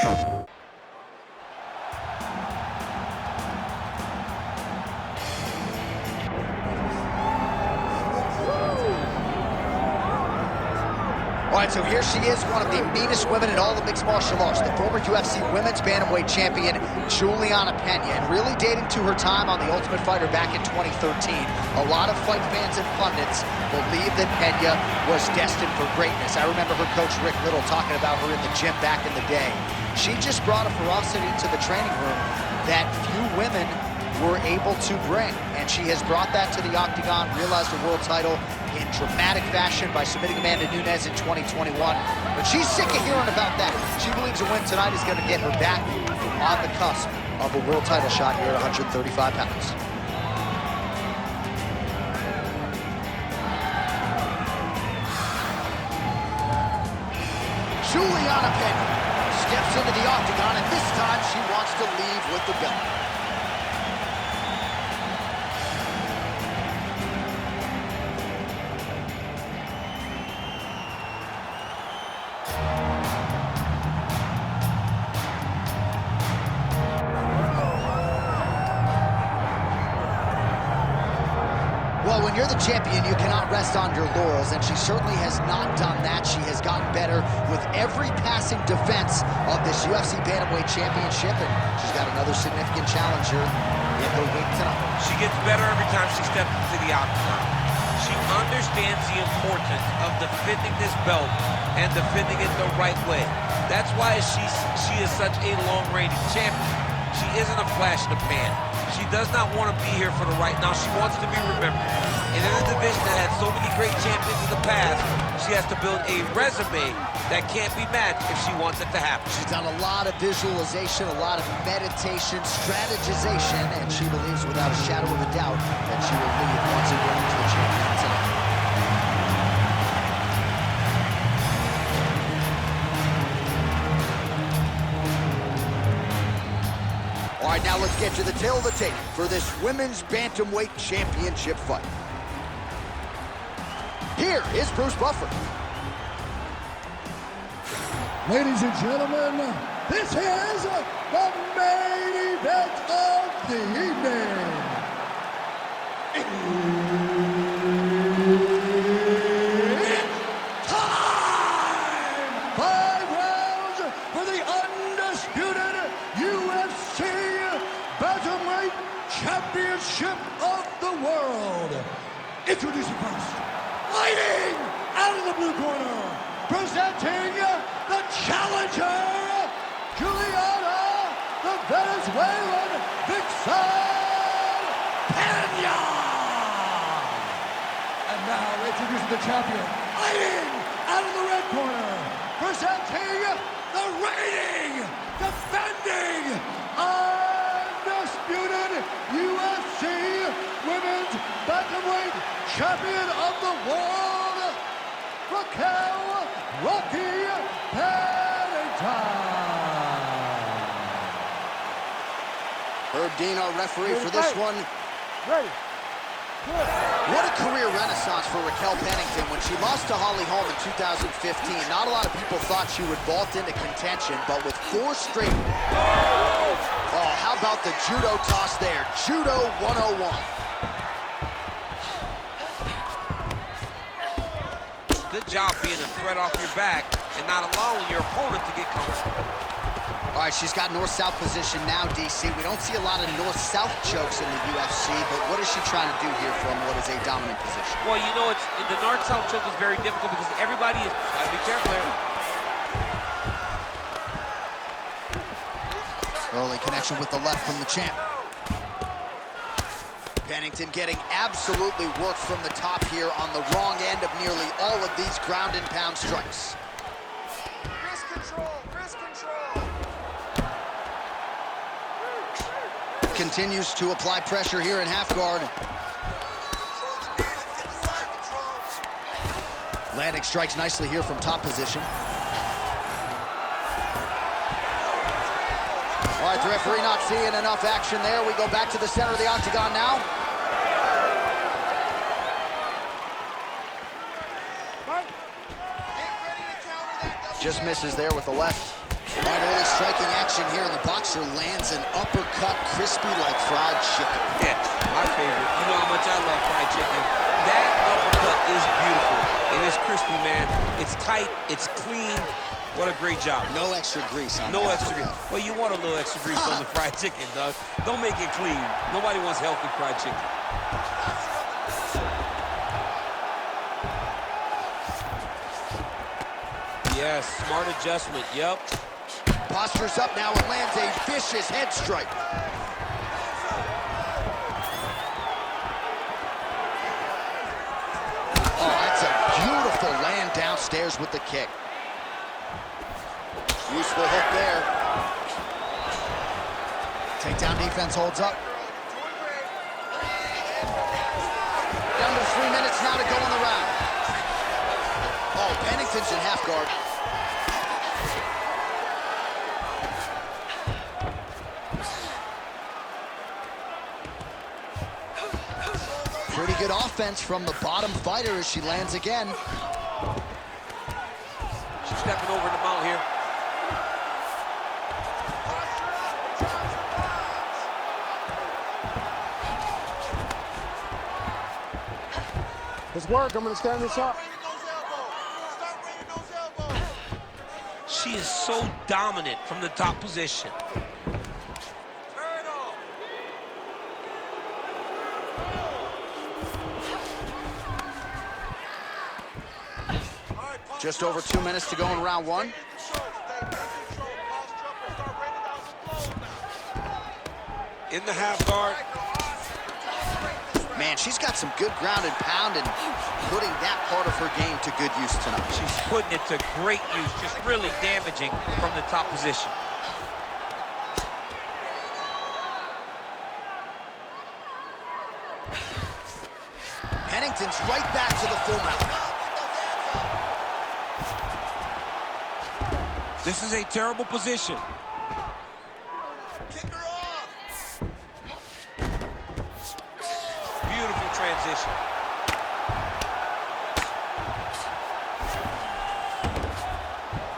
All right, so here she is, one of the meanest women in all of mixed martial arts, the former UFC Women's Bantamweight Champion, Julianna Pena, and really dating to her time on The Ultimate Fighter back in 2013. A lot of fight fans and pundits believe that Pena was destined for greatness. I remember her coach, Rick Little, talking about her in the gym back in the day. She just brought a ferocity to the training room that few women were able to bring, and she has brought that to the octagon, realized a world title in dramatic fashion by submitting Amanda Nunes in 2021. But she's sick of hearing about that. She believes a win tonight is going to get her back on the cusp of a world title shot here at 135 pounds. Julianna Pena steps into the octagon, and this time she wants to leave with the belt. Well, when you're the champion, you cannot rest on your laurels, and she certainly has not done that. She has gotten better with every passing defense of this UFC Bantamweight Championship, and she's got another significant challenger in her wing tonight. She gets better every time she steps into the octagon. She understands the importance of defending this belt and defending it the right way. That's why she is such a long-reigning champion. She isn't a flash in the pan. She does not want to be here for the right now. She wants to be remembered. And in a division that had so many great champions in the past, she has to build a resume that can't be matched if she wants it to happen. She's done a lot of visualization, a lot of meditation, strategization, and she believes without a shadow of a doubt that she will lead once again to the champion tonight. All right, now let's get to the tail of the tape for this Women's Bantamweight Championship fight. Here is Bruce Buffer. Ladies and gentlemen, this is the main event of the evening. It's time! 5 rounds for the undisputed UFC Bantamweight Championship of the world. Introducing first, fighting out of the blue corner, presenting the challenger, Julianna, the Venezuelan Vixen, Pena. And now introducing the champion, fighting out of the red corner, presenting the reigning, defending, undisputed UFC Women's Bantamweight Champion of the World, RAQUEL Pennington. Herb Dean, our referee for this one. Ready. What a career renaissance for RAQUEL Pennington. When she lost to Holly Holm in 2015, not a lot of people thought she would vault into contention, but with 4 straight... Oh, how about the judo toss there? Judo 101. Good job being a threat off your back and not allowing your opponent to get comfortable. All right, she's got north-south position now, DC. We don't see a lot of north-south chokes in the UFC, but what is she trying to do here from what is a dominant position? Well, you know, the north-south choke is very difficult because everybody is... be careful here. Early connection with the left from the champ. Pennington getting absolutely worked from the top here on the wrong end of nearly all of these ground and pound strikes. Wrist control, wrist control. Continues to apply pressure here in half guard. Landing strikes nicely here from top position. All right, the referee not seeing enough action there. We go back to the center of the octagon now. Just misses there with the left. All right, early striking action here, and the boxer lands an uppercut, crispy like fried chicken. Yeah, my favorite. You know how much I love fried chicken. That uppercut is beautiful. It is crispy, man. It's tight, it's clean. What a great job. No extra grease on No that. extra grease. Well, you want a little extra grease on the fried chicken, Doug. Don't make it clean. Nobody wants healthy fried chicken. Yes, smart adjustment, yep. Postures up now and lands a vicious head strike. Oh, that's a beautiful land downstairs with the kick. Useful hook there. Takedown defense holds up. Down to 3 minutes now to go in the round. Oh, Pennington's in half guard. Pretty good offense from the bottom fighter as she lands again. She's stepping over the mount here. It's work. I'm going to stand this up. She is so dominant from the top position. Just over 2 minutes to go in round one. In the half guard. Man, she's got some good ground and pound and putting that part of her game to good use tonight. She's putting it to great use, just really damaging from the top position. Pennington's right back to the full mount. This is a terrible position. Kick her off. Beautiful transition.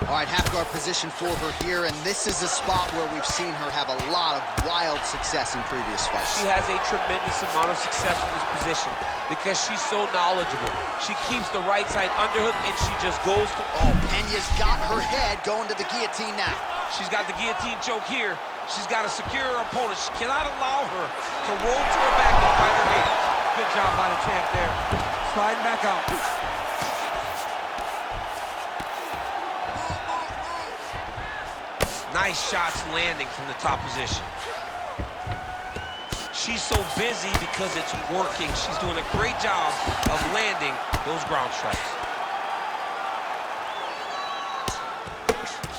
All right, half guard position for her here, and this is a spot where we've seen her have a lot of wild success in previous fights. She has a tremendous amount of success in this position because she's so knowledgeable. She keeps the right side underhook, and she just goes to... Oh, Pena's got her head going to the guillotine now. She's got the guillotine choke here. She's got to secure her opponent. She cannot allow her to roll to her back and find her hands. Good job by the champ there. Sliding back out. Nice shots landing from the top position. She's so busy because it's working. She's doing a great job of landing those ground strikes.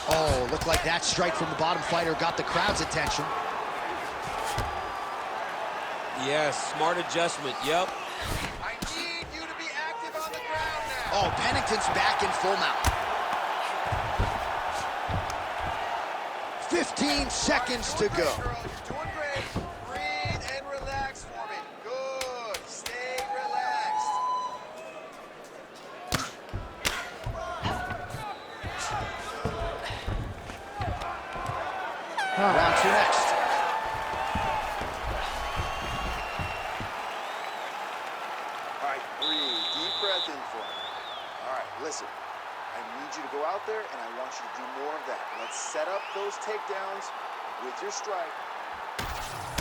Oh, looked like that strike from the bottom fighter got the crowd's attention. Yes, smart adjustment, yep. I need you to be active on the ground now. Oh, Pennington's back in full mount. 15 seconds to go. Girl, you're doing great. Breathe and relax for me. Good. Stay relaxed. Round two next. All right, breathe. Deep breath in for me. All right, listen. I need you to go out there, and I want you to do more of that. Let's set up those takedowns with your strike.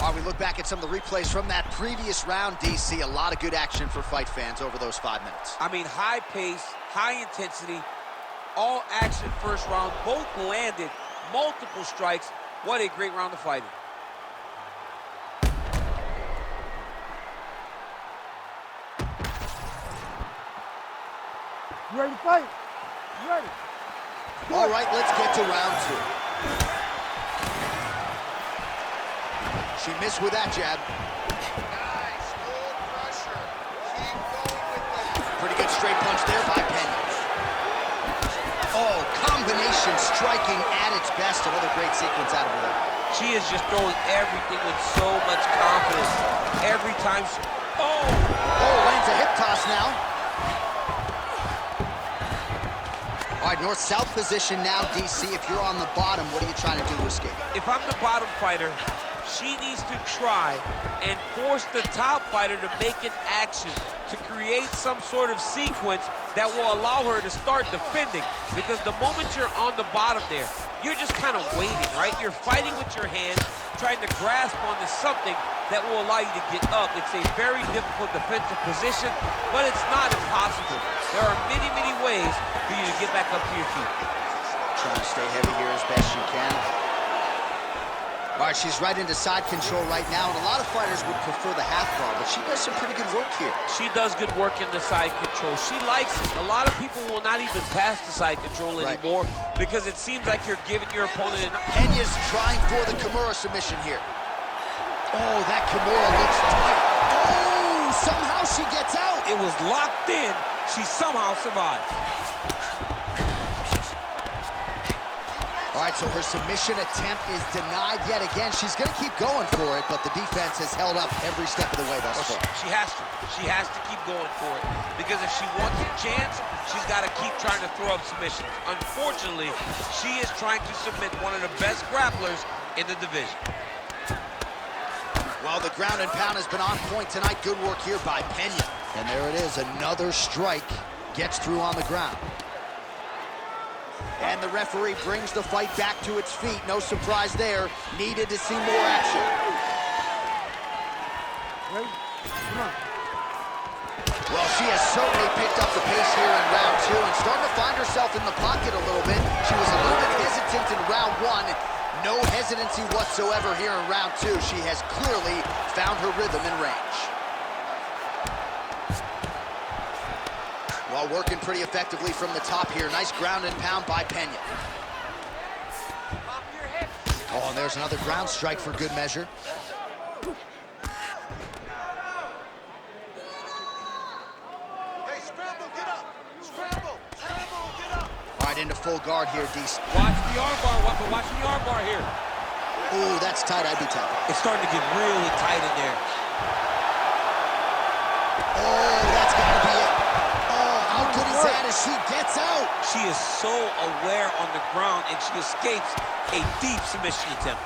All right, we look back at some of the replays from that previous round, DC. A lot of good action for fight fans over those 5 minutes. I mean, high pace, high intensity, all action first round. Both landed multiple strikes. What a great round of fighting. You ready to fight? You ready? All right, let's get to round two. She missed with that jab. Nice. Good pressure. Keep going with that. Pretty good straight punch there by Pena. Oh, combination striking at its best. Another great sequence out of her there. She is just throwing everything with so much confidence. Every time she... Oh! Oh, lands a hip toss now. All right, north-south position now, DC. If you're on the bottom, what are you trying to do to escape? If I'm the bottom fighter, she needs to try and force the top fighter to make an action, to create some sort of sequence that will allow her to start defending. Because the moment you're on the bottom there, you're just kind of waiting, right? You're fighting with your hands, trying to grasp onto something that will allow you to get up. It's a very difficult defensive position, but it's not impossible. There are many, many ways for you to get back up to your feet. Trying to stay heavy here as best you can. All right, she's right into side control right now, and a lot of fighters would prefer the half guard, but she does some pretty good work here. She does good work in the side control. She likes it. A lot of people will not even pass the side control anymore because it seems like you're giving your opponent an... Peña's trying for the Kimura submission here. Oh, that Kimura looks tight. Oh, somehow she gets out. It was locked in. She somehow survived. All right, so her submission attempt is denied yet again. She's going to keep going for it, but the defense has held up every step of the way thus far. She has to. She has to keep going for it. Because if she wants a chance, she's got to keep trying to throw up submissions. Unfortunately, she is trying to submit one of the best grapplers in the division. Well, the ground and pound has been on point tonight. Good work here by Pena. And there it is, another strike gets through on the ground. And the referee brings the fight back to its feet. No surprise there. Needed to see more action. Well, she has certainly picked up the pace here in round two and starting to find herself in the pocket a little bit. She was a little bit hesitant in round one. No hesitancy whatsoever here in round two. She has clearly found her rhythm and range. While working pretty effectively from the top here. Nice ground and pound by Pena. Oh, and there's another ground strike for good measure. Hey, scramble, get up! Scramble, scramble, get up! All right, into full guard here, DC. Watch the armbar, Weapon. Watch the armbar here. Ooh, that's tight. I'd be tough. It's starting to get really tight in there. Oh, that's got to be it. How good is that as she gets out? She is so aware on the ground, and she escapes a deep submission attempt.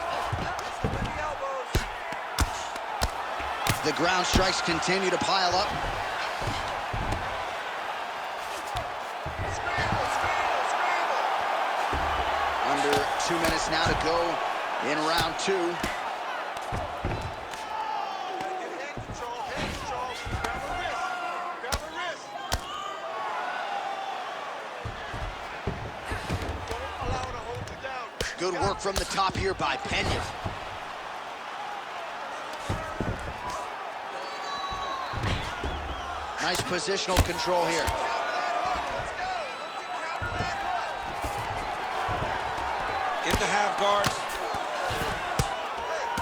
The ground strikes continue to pile up. Under 2 minutes now to go in round two. Good work from the top here by Pena. Nice positional control here. In the half guard.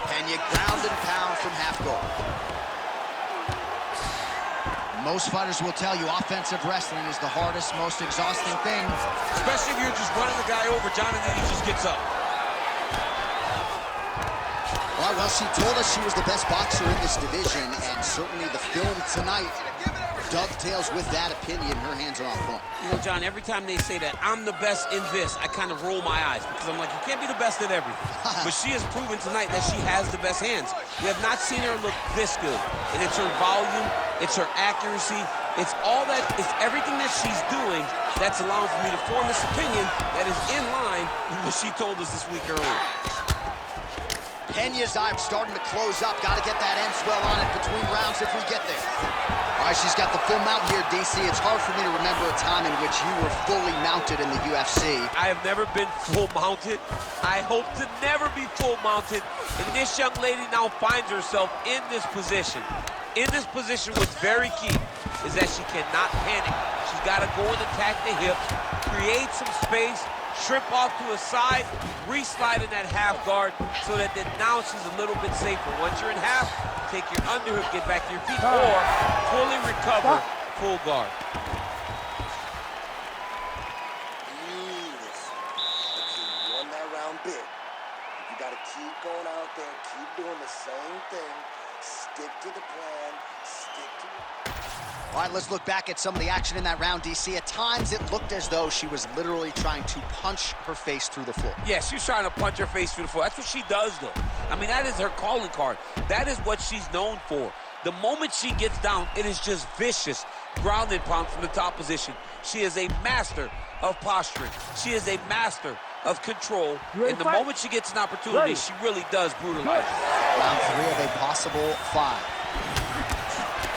Pena ground and pound from half guard. Most fighters will tell you offensive wrestling is the hardest, most exhausting thing. Especially if you're just running the guy over, John, and then he just gets up. All right, well, she told us she was the best boxer in this division, and certainly the film tonight dovetails with that opinion. Her hands are on point. You know, John, every time they say that I'm the best in this, I kind of roll my eyes because I'm like, you can't be the best at everything. But she has proven tonight that she has the best hands. We have not seen her look this good. And it's her volume, it's her accuracy, it's all that, it's everything that she's doing that's allowing for me to form this opinion that is in line with what she told us this week earlier. Pena's eye starting to close up. Got to get that end swell on it between rounds if we get there. All right, she's got the full mount here, DC. It's hard for me to remember a time in which you were fully mounted in the UFC. I have never been full mounted. I hope to never be full mounted. And this young lady now finds herself in this position. In this position, what's very key is that she cannot panic. She's got to go and attack the hips, create some space, shrimp off to a side, re-slide in that half guard so that then now she's a little bit safer. Once you're in half, take your underhook, get back to your feet, or fully recover, full guard. Beautiful. Okay, you won that round big. You got to keep going out there, keep doing the same thing. Stick to the plan, stick to it. All right, let's look back at some of the action in that round, DC. At times, it looked as though she was literally trying to punch her face through the floor. Yeah, she's trying to punch her face through the floor. That's what she does, though. I mean, that is her calling card. That is what she's known for. The moment she gets down, it is just vicious. Ground and pound from the top position. She is a master of posturing. She is a master of control. And the moment she gets an opportunity, she really does brutalize. Round 3 of a possible 5.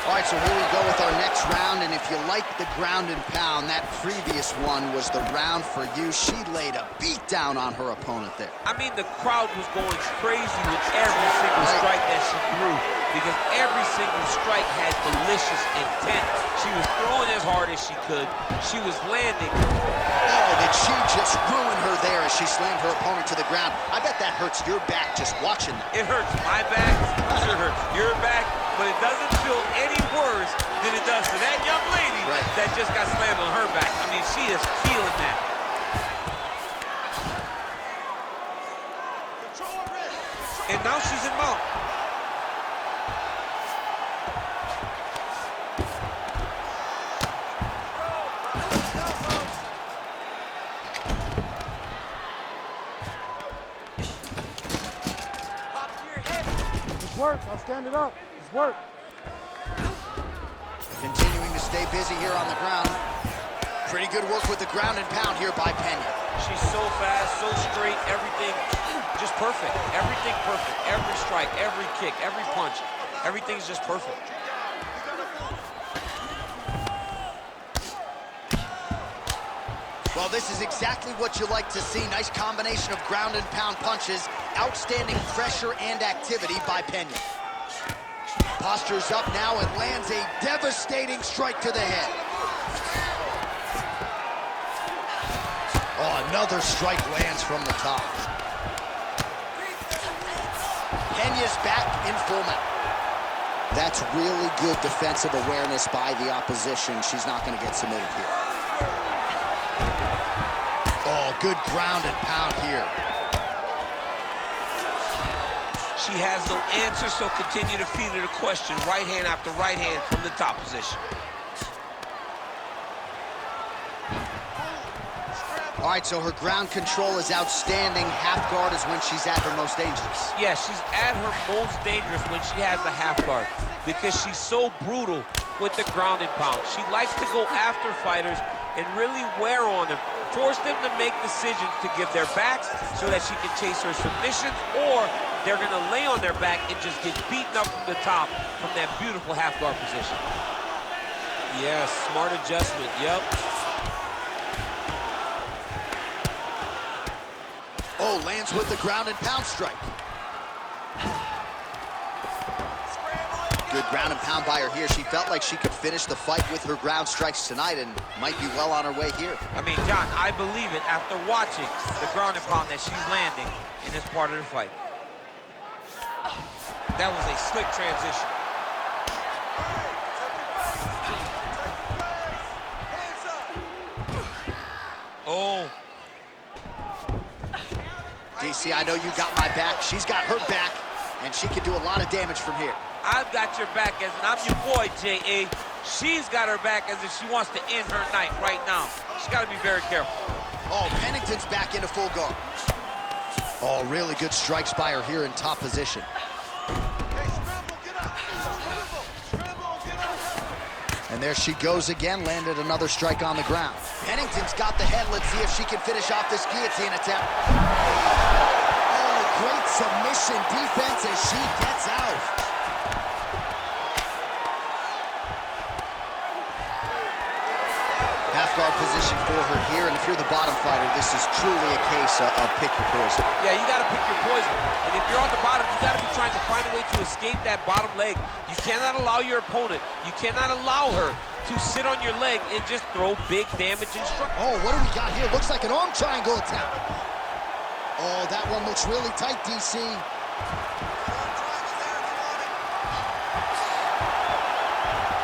All right, so here we go with our next round, and if you like the ground and pound, that previous one was the round for you. She laid a beat down on her opponent there. I mean, the crowd was going crazy with every single strike that she threw, because every single strike had malicious intent. She was throwing as hard as she could. She was landing. Oh, did she just ruin her there as she slammed her opponent to the ground? I bet that hurts your back just watching that. It hurts my back, it sure hurts your back, but it doesn't feel any worse than it does for that young lady that just got slammed on her back. I mean, she is feeling that. And now she's in mount. Work, I'll stand it up. It's work. Continuing to stay busy here on the ground. Pretty good work with the ground and pound here by Pena. She's so fast, so straight, everything just perfect. Everything perfect. Every strike, every kick, every punch, everything's just perfect. Well, this is exactly what you like to see. Nice combination of ground and pound punches. Outstanding pressure and activity by Pena. Postures up now and lands a devastating strike to the head. Oh, another strike lands from the top. Pena's back in full mount. That's really good defensive awareness by the opposition. She's not going to get submitted here. Oh, good ground and pound here. She has no answer, so continue to feed her the question. Right hand after right hand from the top position. All right, so her ground control is outstanding. Half guard is when she's at her most dangerous. Yeah, she's at her most dangerous when she has the half guard, because she's so brutal with the ground and pound. She likes to go after fighters and really wear on them. Force them to make decisions to give their backs so that she can chase her submissions, or they're going to lay on their back and just get beaten up from the top from that beautiful half guard position. Yeah, smart adjustment, yep. Oh, lands with the ground and pound strike. Good ground and pound by her here. She felt like she could finish the fight with her ground strikes tonight and might be well on her way here. I mean, John, I believe it after watching the ground and pound that she's landing in this part of the fight. That was a slick transition. Oh. DC, I know you got my back. She's got her back, and she can do a lot of damage from here. I've got your back as in I'm your boy, J.A. She's got her back as if she wants to end her night right now. She's got to be very careful. Oh, Pennington's back into full guard. Oh, really good strikes by her here in top position. And there she goes again, landed another strike on the ground. Pennington's got the head. Let's see if she can finish off this guillotine attempt. Oh, great submission defense as she gets out. Half guard position for her here, and if you're the bottom fighter, this is truly a case of pick your poison. Yeah, you got to pick your poison. And if you're on the bottom, you got to be trying to find a way to escape that bottom leg. You cannot allow your opponent, you cannot allow her to sit on your leg and just throw big damage and strike. Oh, what do we got here? Looks like an arm triangle attempt. Oh, that one looks really tight, DC.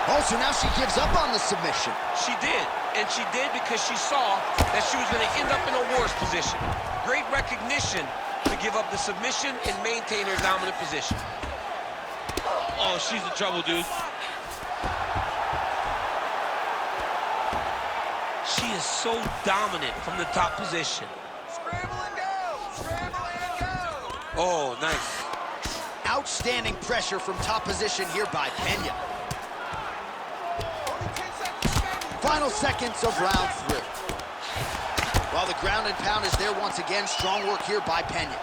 Oh, so now she gives up on the submission. She did, and she did because she saw that she was going to end up in a worse position. Great recognition to give up the submission and maintain her dominant position. Oh, she's in trouble, dude. She is so dominant from the top position. Scramble and go! Scramble and go! Oh, nice. Outstanding pressure from top position here by Pena. Only 10 seconds remaining. Final seconds of round 3. While the ground and pound is there once again, strong work here by Pena.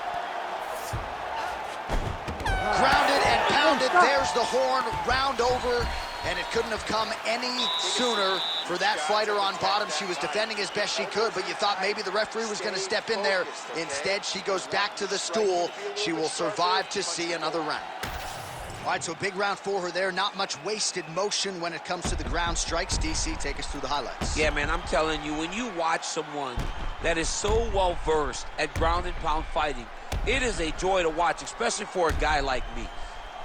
Grounded and pounded, there's the horn, round over, and it couldn't have come any sooner for that fighter on bottom. She was defending as best she could, but you thought maybe the referee was going to step in there. Instead, she goes back to the stool. She will survive to see another round. All right, so big round for her there. Not much wasted motion when it comes to the ground strikes. DC, take us through the highlights. Yeah, man, I'm telling you, when you watch someone that is so well-versed at ground and pound fighting, it is a joy to watch, especially for a guy like me.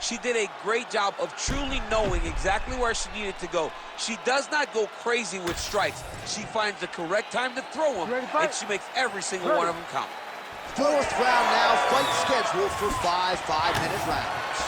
She did a great job of truly knowing exactly where she needed to go. She does not go crazy with strikes. She finds the correct time to throw them, and she makes every single one of them count. 4th round now, fight scheduled for 5 5-minute rounds.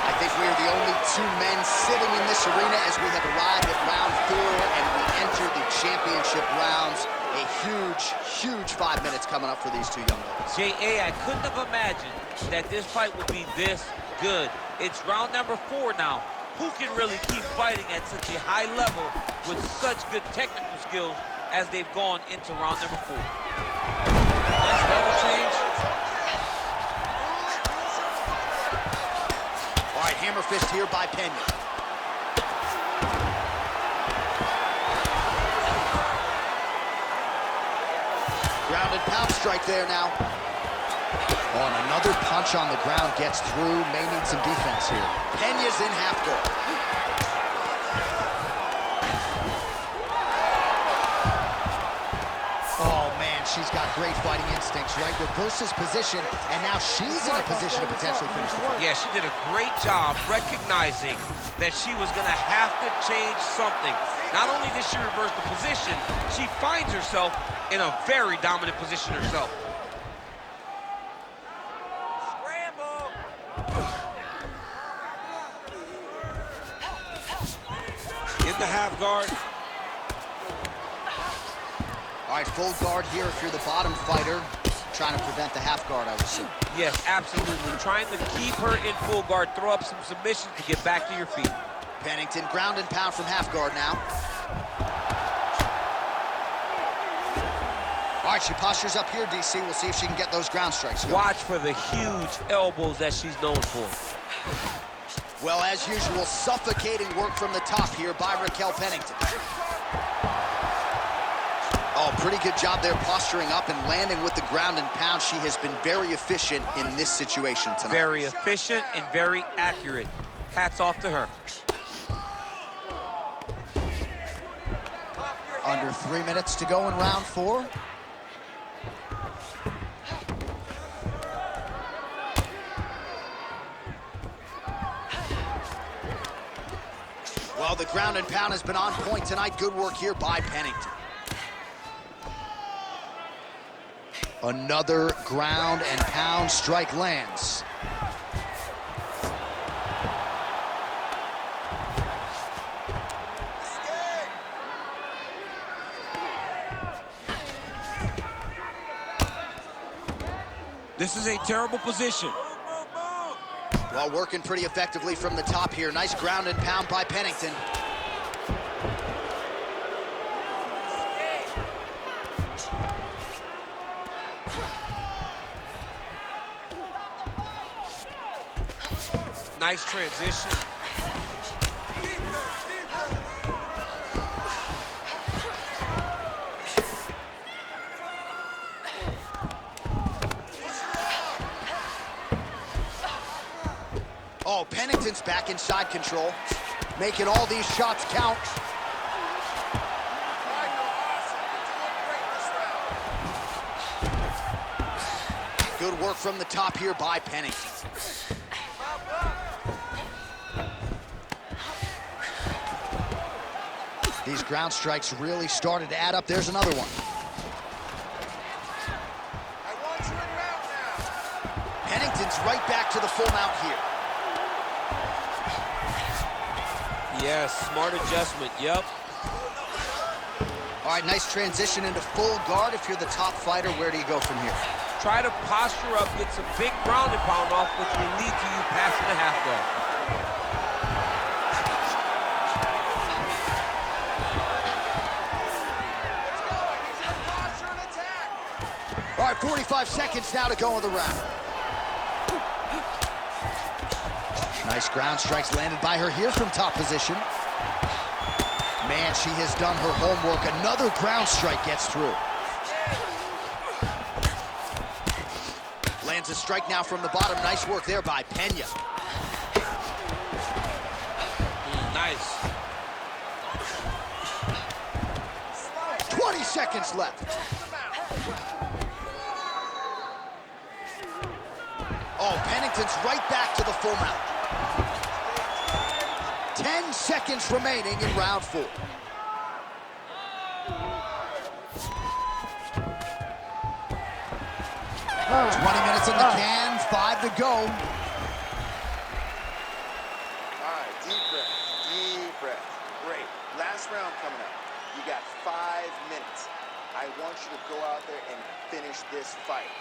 I think we are the only 2 men sitting in this arena as we have arrived at round 4 and we enter the championship rounds. A huge 5 minutes coming up for these 2 young ladies. J.A., I couldn't have imagined that this fight would be this good. It's round number 4 now. Who can really keep fighting at such a high level with such good technical skills as they've gone into round number 4? Nice level change. All right, hammer fist here by Pena. Ground and pound strike there now. Oh, and another punch on the ground gets through. May need some defense here. Pena's in half guard. Oh, man, she's got great fighting instincts, right? Reverses position, and now she's in a position to potentially finish the fight. Yeah, she did a great job recognizing that she was going to have to change something. Not only did she reverse the position, she finds herself in a very dominant position herself. In the half guard. All right, full guard here if you're the bottom fighter. Trying to prevent the half guard, I would assume. Yes, absolutely. Trying to keep her in full guard, throw up some submissions to get back to your feet. Pennington ground and pound from half guard now. All right, she postures up here, DC. We'll see if she can get those ground strikes going. Watch for the huge elbows that she's known for. Well, as usual, suffocating work from the top here by RAQUEL Pennington. Oh, pretty good job there posturing up and landing with the ground and pound. She has been very efficient in this situation tonight. Very efficient and very accurate. Hats off to her. Under 3 minutes to go in round 4. Well, the ground and pound has been on point tonight. Good work here by Pennington. Another ground and pound strike lands. This is a terrible position. Well, working pretty effectively from the top here. Nice ground and pound by Pennington. Nice transition. Oh, Pennington's back in side control, making all these shots count. Good work from the top here by Pennington. These ground strikes really started to add up. There's another one. I want you in mount now. Pennington's right back to the full mount here. Yes, smart adjustment, yep. All right, nice transition into full guard. If you're the top fighter, where do you go from here? Try to posture up, get some big ground and pound off, which will lead to you passing the half guard. All right, 45 seconds now to go in the round. Nice ground strikes landed by her here from top position. Man, she has done her homework. Another ground strike gets through. Lands a strike now from the bottom. Nice work there by Pena. Nice. 20 seconds left. Oh, Pennington's right back to the full mount. 10 seconds remaining in round 4. Oh. 20 minutes in the can, 5 to go. All right, deep breath. Great. Last round coming up. You got 5 minutes. I want you to go out there and finish this fight.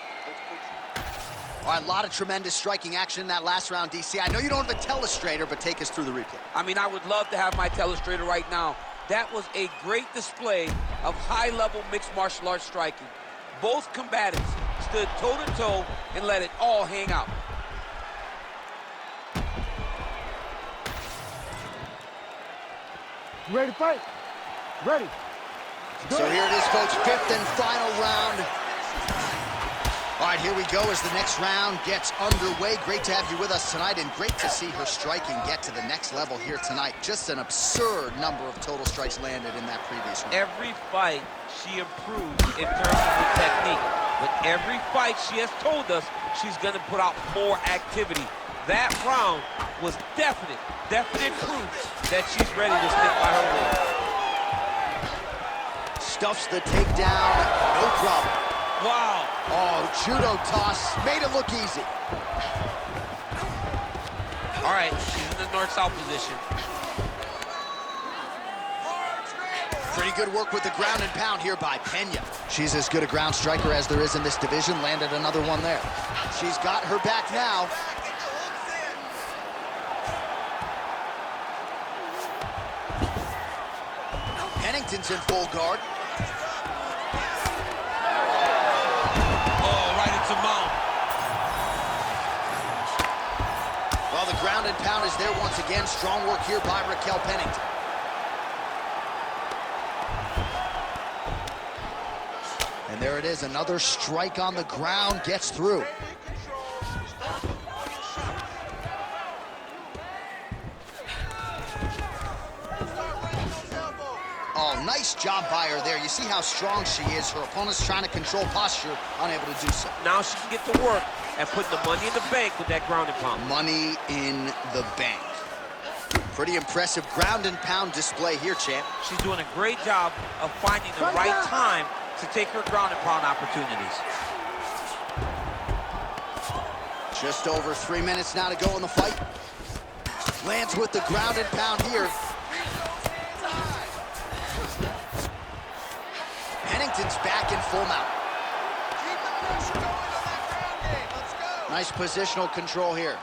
All right, a lot of tremendous striking action in that last round, DC. I know you don't have a telestrator, but take us through the replay. I mean, I would love to have my telestrator right now. That was a great display of high-level mixed martial arts striking. Both combatants stood toe-to-toe and let it all hang out. You ready to fight? Ready. So here it is, folks, 5th and final round. All right, here we go as the next round gets underway. Great to have you with us tonight, and great to see her striking get to the next level here tonight. Just an absurd number of total strikes landed in that previous round. Every fight, she improved in terms of the technique. But every fight, she has told us she's going to put out more activity. That round was definite proof that she's ready to stick by her word. Stuffs the takedown, no problem. Wow. Oh, judo toss, made it look easy. All right, she's in the north-south position. Pretty good work with the ground and pound here by Pena. She's as good a ground striker as there is in this division. Landed another one there. She's got her back now. Pennington's in full guard. Well, the ground and pound is there once again. Strong work here by RAQUEL Pennington. And there it is, another strike on the ground, gets through. Oh, nice job by her there. You see how strong she is. Her opponent's trying to control posture, unable to do so. Now she can get to work and put the money in the bank with that ground and pound. Money in the bank. Pretty impressive ground and pound display here, champ. She's doing a great job of finding the right time to take her ground and pound opportunities. Just over 3 minutes now to go in the fight. Lands with the ground and pound here. Pennington's back in full mount. Nice positional control here.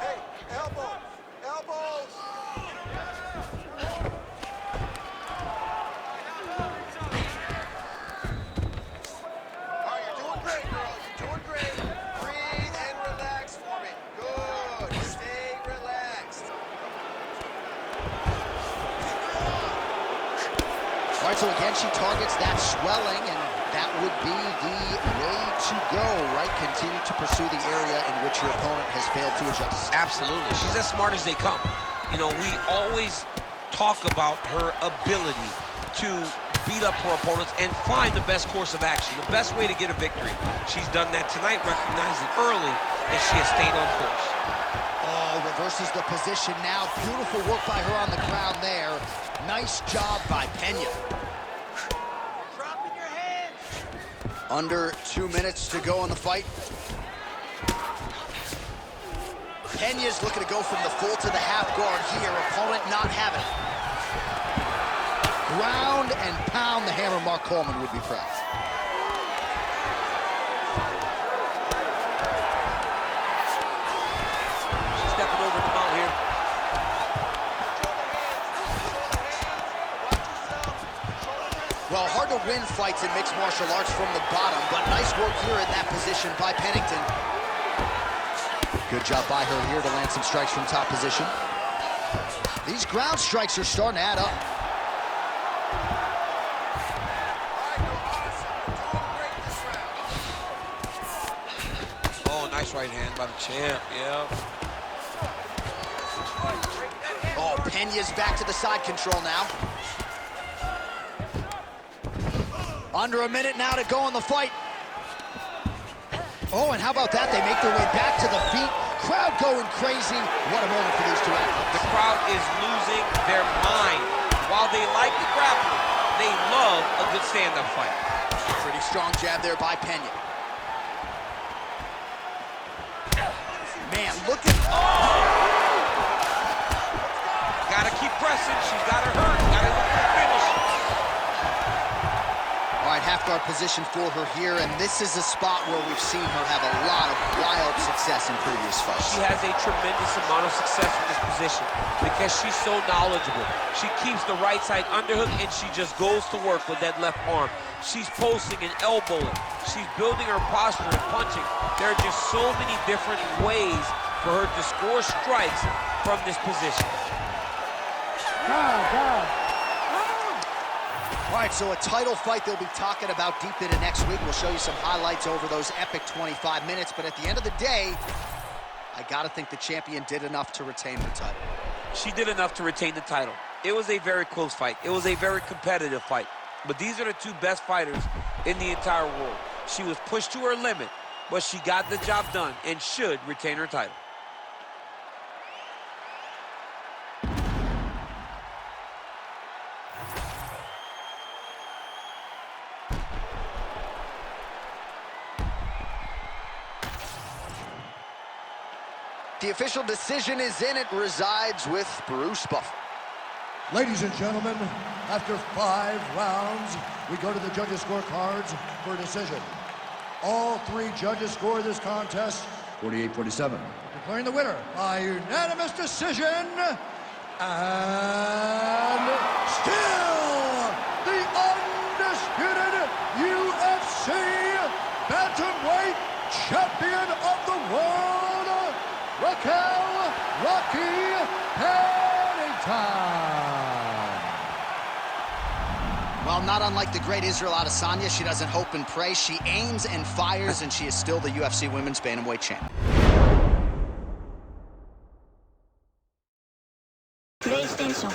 Hey, elbows, elbows. All right, you're doing great, girl. You're doing great. Breathe and relax for me. Good. Stay relaxed. All right, so again, she targets that swelling, and that would be the way to go, right? Continue to pursue the area in which your opponent has failed to adjust. Absolutely. She's as smart as they come. You know, we always talk about her ability to beat up her opponents and find the best course of action, the best way to get a victory. She's done that tonight, recognized it early, and she has stayed on course. Oh, reverses the position now. Beautiful work by her on the ground there. Nice job by Pena. Under 2 minutes to go in the fight. Pena's looking to go from the full to the half guard here. Opponent not having it. Ground and pound the hammer. Mark Coleman would be proud. She's stepping over the mount here. Well, hard to win fights in mixed martial arts from the bottom, but nice work here in that position by Pennington. Good job by her here to land some strikes from top position. These ground strikes are starting to add up. Oh, nice right hand by the champ, yeah. Oh, Pena's back to the side control now. Under a minute now to go in the fight. Oh, and how about that? They make their way back to the feet. Crowd going crazy. What a moment for these two athletes. The crowd is losing their mind. While they like the grappling, they love a good stand-up fight. Pretty strong jab there by Pena. Man, look at... Oh! Gotta keep pressing. She's got her hurt. Gotta look for the finish. All right, half guard position for her here, and this is a spot where we've seen her have a lot of wild success in previous fights. She has a tremendous amount of success in this position because she's so knowledgeable. She keeps the right side underhook, and she just goes to work with that left arm. She's posting and elbowing. She's building her posture and punching. There are just so many different ways for her to score strikes from this position. All right, so a title fight they'll be talking about deep into next week. We'll show you some highlights over those epic 25 minutes, but at the end of the day, I gotta think the champion did enough to retain the title. She did enough to retain the title. It was a very close fight. It was a very competitive fight. But these are the two best fighters in the entire world. She was pushed to her limit, but she got the job done and should retain her title. The official decision is in. It resides with Bruce Buffer. Ladies and gentlemen, after 5 rounds, we go to the judges' scorecards for a decision. All 3 judges score this contest 48-47. Declaring the winner by unanimous decision, and still the undisputed UFC Bantamweight Champion of the World, RAQUEL Pennington. Well, not unlike the great Israel Adesanya, she doesn't hope and pray. She aims and fires, and she is still the UFC Women's Bantamweight Champion. PlayStation